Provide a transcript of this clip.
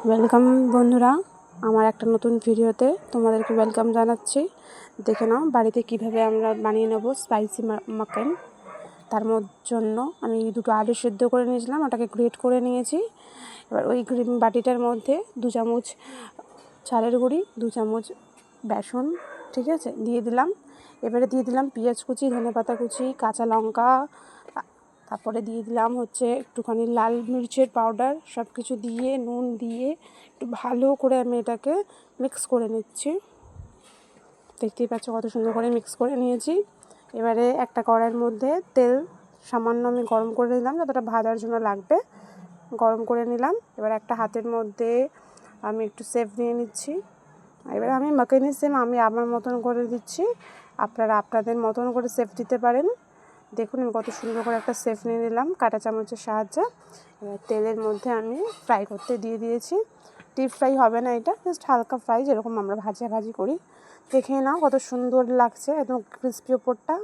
Welcome বন্ধুরা, আমার একটা নতুন ভিডিওতে তোমাদেরকে ওয়েলকাম জানাচ্ছি। দেখে নাও বাড়িতে কিভাবে আমরা বানিয়ে নেব স্পাইসি মাটন। তার জন্য আমি দুটো আলু সেদ্ধ করে নিয়েছিলাম, ওটাকে গ্রেট করে নিয়েছি। এবার ওই বাটিটার মধ্যে 2 চামচ চালের গুঁড়ি, 2 চামচ বেসন, ঠিক আছে, দিয়ে দিলাম। এবারে দিয়ে দিলাম পেঁয়াজ কুচি, ধনেপাতা কুচি, কাঁচা লঙ্কা, তারপরে দিয়ে দিলাম একটুখানি লাল মির্চের পাউডার। সব কিছু দিয়ে নুন দিয়ে একটু ভালো করে আমি এটাকে মিক্স করে নিচ্ছি। দেখতেই পাচ্ছ কত সুন্দর করে মিক্স করে নিয়েছি। এবারে একটা কড়াইয়ের মধ্যে তেল সামান্য আমি গরম করে নিলাম, যতটা ভাজার জন্য লাগবে গরম করে নিলাম। এবার একটা হাতের মধ্যে আমি একটু সেফ দিয়ে নিচ্ছি। এবার আমি মাখানি সেম আমি আমার মতন করে দিচ্ছি, আপনারা আপনাদের মতন করে সেফ দিতে পারেন। দেখুন আমি কত সুন্দর করে একটা সেফ নিয়ে নিলাম কাঁটা চামচের সাহায্যে। এবার তেলের মধ্যে আমি ফ্রাই করতে দিয়ে দিয়েছি। ডিপ ফ্রাই হবে না, এটা জাস্ট হালকা ফ্রাই, যেরকম আমরা ভাজি করি। দেখে নাও কত সুন্দর লাগছে, একদম ক্রিস্পি ওপরটা।